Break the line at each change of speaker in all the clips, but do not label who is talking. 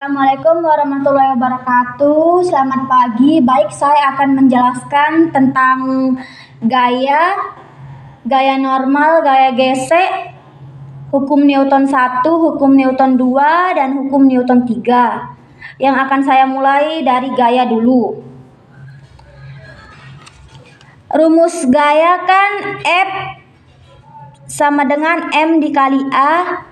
Assalamualaikum warahmatullahi wabarakatuh. Selamat pagi. Baik, saya akan menjelaskan tentang gaya, gaya normal, gaya gesek, hukum Newton 1, hukum Newton 2, dan hukum Newton 3. Yang akan saya mulai dari gaya dulu. Rumus gaya kan F sama dengan M dikali A,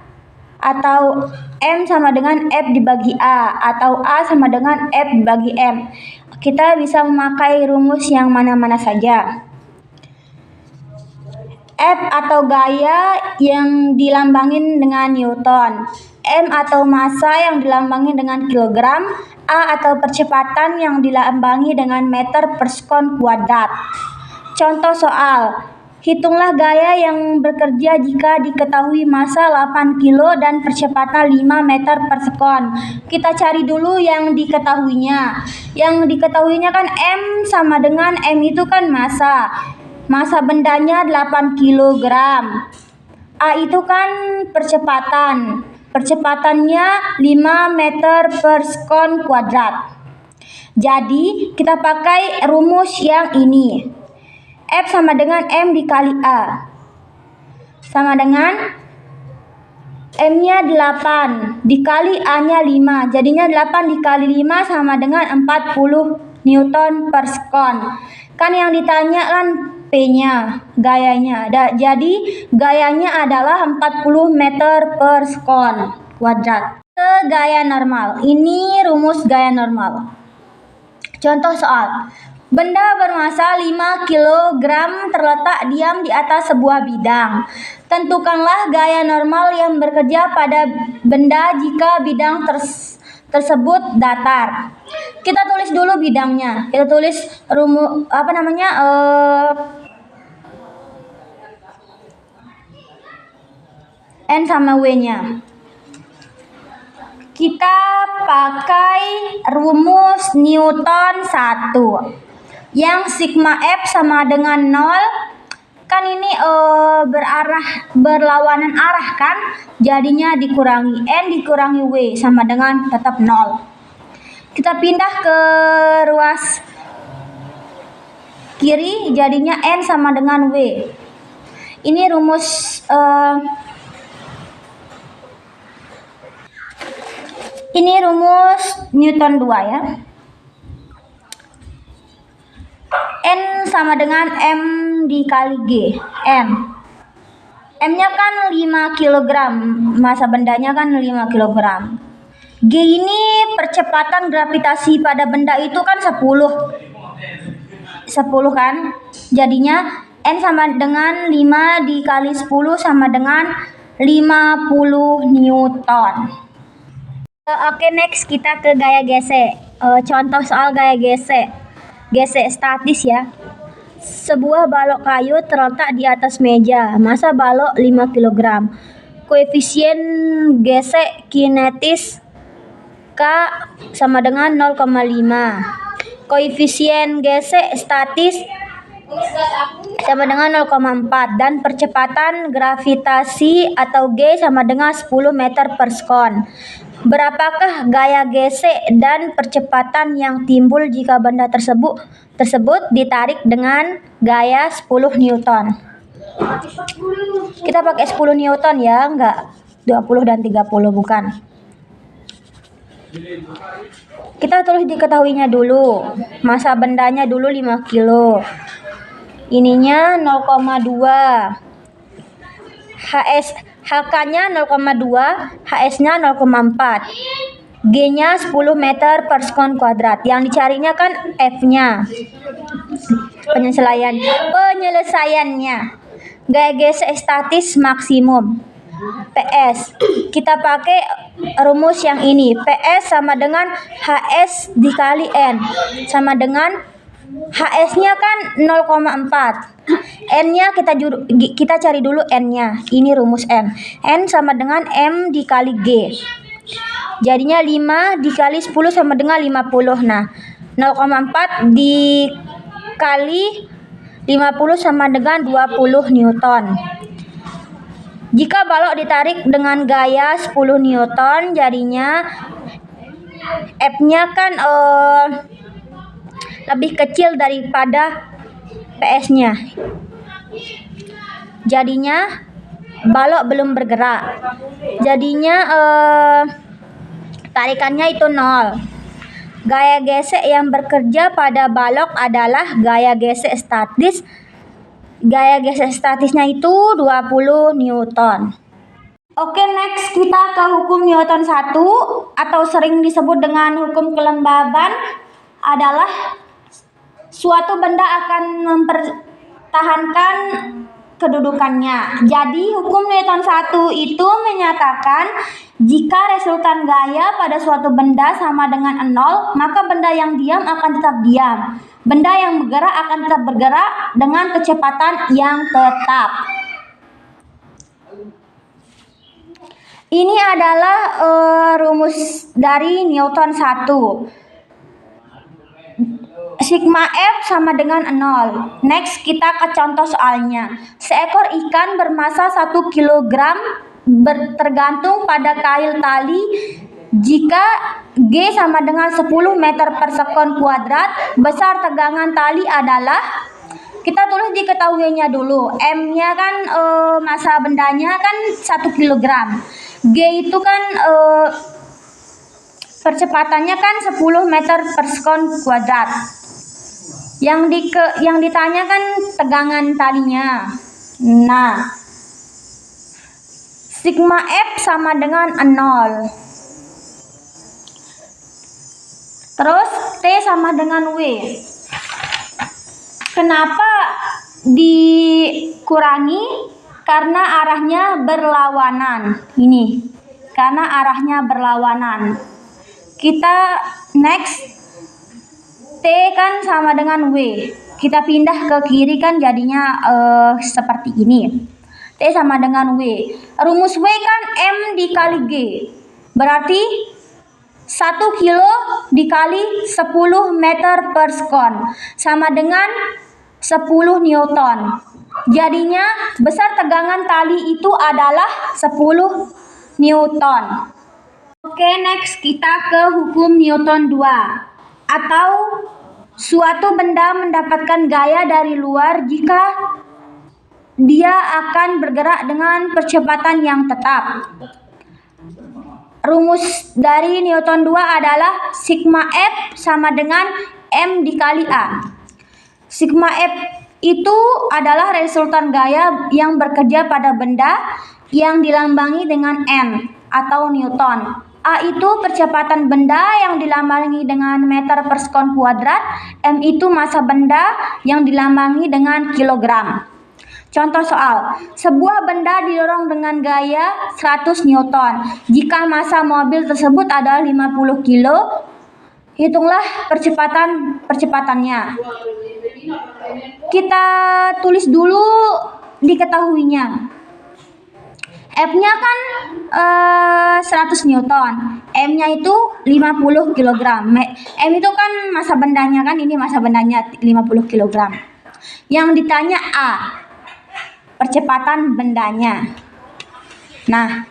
atau M sama dengan F dibagi A, atau A sama dengan F dibagi M. Kita bisa memakai rumus yang mana-mana saja. F atau gaya yang dilambangin dengan Newton, M atau massa yang dilambangin dengan kilogram, A atau percepatan yang dilambangi dengan meter per sekon kuadrat. Contoh soal, hitunglah gaya yang bekerja jika diketahui massa 8 kilo dan percepatan 5 meter per sekon. Kita cari dulu yang diketahuinya. Yang diketahuinya kan M sama dengan M itu kan massa. Massa bendanya 8 kilogram. A itu kan percepatan. Percepatannya 5 meter per sekon kuadrat. Jadi kita pakai rumus yang ini. F sama dengan M dikali A, sama dengan M-nya 8 dikali A-nya 5, jadinya 8 dikali 5 sama dengan 40 Newton per sekon. Kan yang ditanya kan P-nya, gayanya. Jadi gayanya adalah 40 meter per sekon kuadrat. Ke gaya normal. Ini rumus gaya normal. Contoh soal. Benda bermassa 5 kg terletak diam di atas sebuah bidang. Tentukanlah gaya normal yang bekerja pada benda jika bidang tersebut datar. Kita tulis dulu bidangnya. Kita tulis N sama W-nya. Kita pakai rumus Newton 1. Yang sigma F sama dengan 0, kan ini berlawanan arah kan, jadinya dikurangi N dikurangi W sama dengan tetap 0. Kita pindah ke ruas kiri, jadinya N sama dengan W. Ini rumus Newton 2 ya. N sama dengan M dikali G. M-nya kan 5 kg, massa bendanya kan 5 kg. G ini percepatan gravitasi pada benda itu kan 10 kan. Jadinya N sama dengan 5 dikali 10 sama dengan 50 Newton. Oke, next kita ke gaya gesek. Contoh soal gaya gesek. Gesek statis ya. Sebuah balok kayu terletak di atas meja. Massa balok 5 kg. Koefisien gesek kinetis K sama dengan 0,5. Koefisien gesek statis sama dengan 0,4 dan percepatan gravitasi atau G sama dengan 10 meter per sekon. Berapakah gaya gesek dan percepatan yang timbul jika benda tersebut ditarik dengan gaya 10 Newton? Kita pakai 10 Newton ya, enggak 20 dan 30 bukan. Kita tulis diketahuinya dulu. Massa bendanya dulu 5 kilo. Ininya 0,2. HK-nya 0,2, HS-nya 0,4. G-nya 10 meter per sekon kuadrat. Yang dicarinya kan F-nya. Penyelesaiannya. Gaya gesek statis maksimum. PS. Kita pakai rumus yang ini. PS sama dengan HS dikali N. Sama dengan HS-nya kan 0,4. N-nya kita cari dulu N-nya. Ini rumus N. N sama dengan M dikali G. Jadinya 5 dikali 10 sama dengan 50. Nah, 0,4 dikali 50 sama dengan 20 Newton. Jika balok ditarik dengan gaya 10 Newton, jadinya F-nya kan lebih kecil daripada PS-nya. Jadinya balok belum bergerak. Jadinya tarikannya itu 0. Gaya gesek yang bekerja pada balok adalah gaya gesek statis. Gaya gesek statisnya itu 20 Newton. Oke, next kita ke hukum Newton 1 atau sering disebut dengan hukum kelembaban adalah suatu benda akan mempertahankan kedudukannya. Jadi hukum Newton 1 itu menyatakan jika resultan gaya pada suatu benda sama dengan 0, maka benda yang diam akan tetap diam. Benda yang bergerak akan tetap bergerak dengan kecepatan yang tetap. Ini adalah rumus dari Newton 1. Sigma F sama dengan 0. Next kita ke contoh soalnya. Seekor ikan bermasa 1 kg tergantung pada kail tali. Jika G sama dengan 10 meter per sekon kuadrat, besar tegangan tali adalah, kita tulis diketahuinya dulu. M-nya kan masa bendanya kan 1 kg. G itu kan percepatannya kan 10 meter per sekon kuadrat. Yang ditanya kan tegangan talinya. Nah, sigma F sama dengan 0. Terus T sama dengan W. Kenapa dikurangi? Karena arahnya berlawanan. Ini, karena arahnya berlawanan. Kita next. T kan sama dengan W. Kita pindah ke kiri kan jadinya seperti ini. T sama dengan W. Rumus W kan M dikali G. Berarti 1 kilo dikali 10 meter per sekon sama dengan 10 Newton. Jadinya besar tegangan tali itu adalah 10 Newton. Oke, next kita ke hukum Newton 2. Atau suatu benda mendapatkan gaya dari luar jika dia akan bergerak dengan percepatan yang tetap. Rumus dari Newton 2 adalah sigma F sama dengan M dikali A. Sigma F itu adalah resultan gaya yang bekerja pada benda yang dilambangi dengan M atau Newton. A itu percepatan benda yang dilambangi dengan meter per sekon kuadrat. M itu massa benda yang dilambangi dengan kilogram. Contoh soal, sebuah benda didorong dengan gaya 100 Newton. Jika massa mobil tersebut adalah 50 kilo, hitunglah percepatannya. Kita tulis dulu diketahuinya. F-nya kan 100 Newton, M-nya itu 50 kg. M itu kan massa bendanya kan, ini massa bendanya 50 kg. Yang ditanya A, percepatan bendanya. Nah,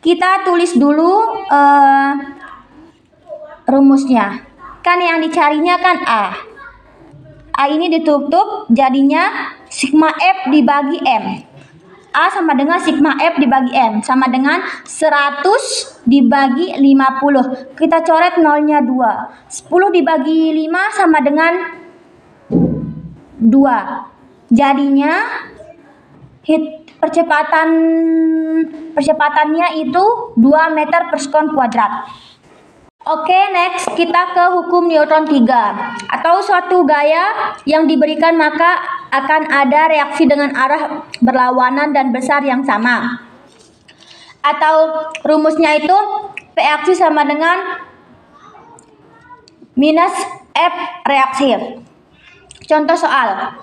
kita tulis dulu rumusnya. Kan yang dicarinya kan A. A ini ditutup jadinya sigma F dibagi M. A sama dengan sigma F dibagi M sama dengan 100 dibagi 50. Kita coret nolnya 2. 10 dibagi 5 sama dengan 2. Jadinya percepatannya itu 2 meter per sekon kuadrat. Oke, next kita ke hukum Newton 3. Atau suatu gaya yang diberikan maka akan ada reaksi dengan arah berlawanan dan besar yang sama. Atau rumusnya itu P aksi sama dengan minus F reaksi. Contoh soal.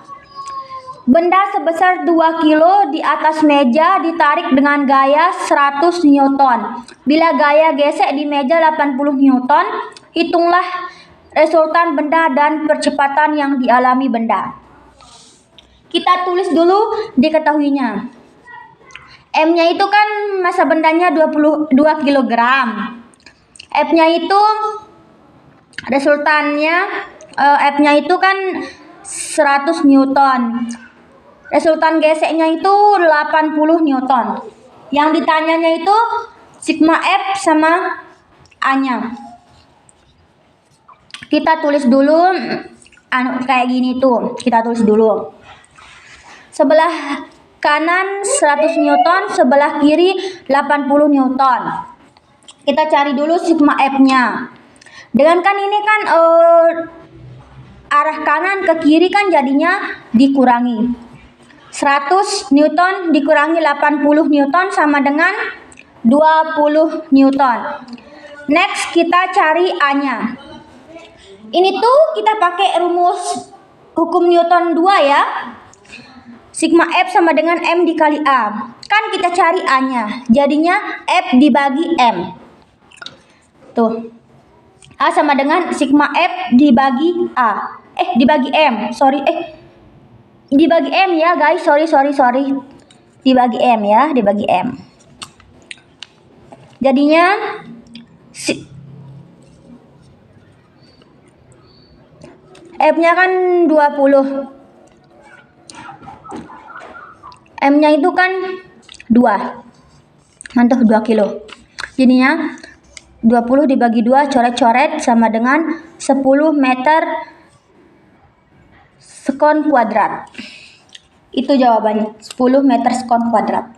Benda sebesar 2 kilo di atas meja ditarik dengan gaya 100 Newton. Bila gaya gesek di meja 80 Newton, hitunglah resultan benda dan percepatan yang dialami benda. Kita tulis dulu diketahuinya. M-nya itu kan massa bendanya 22 kg. F-nya itu resultannya, F-nya itu kan 100 Newton. Resultan geseknya itu 80 Newton. Yang ditanyanya itu sigma F sama A-nya. Kita tulis dulu kayak gini tuh. Kita tulis dulu. Sebelah kanan 100 Newton, sebelah kiri 80 Newton. Kita cari dulu sigma F-nya. Dengan kan ini kan arah kanan ke kiri kan jadinya dikurangi. 100 Newton dikurangi 80 Newton sama dengan 20 Newton. Next kita cari A-nya. Ini tuh kita pakai rumus hukum Newton 2 ya. Sigma F sama dengan M dikali A. Kan kita cari A-nya. Jadinya F dibagi M. Tuh. A sama dengan sigma F dibagi A. Dibagi M. Dibagi M ya guys. Sorry. Dibagi M ya. Dibagi M. Jadinya F-nya kan 20. M-nya itu kan 2. Mantap 2 kilo. Jadinya 20 dibagi 2 coret-coret sama dengan 10 meter sekon kuadrat. Itu jawabannya, 10 meter sekon kuadrat.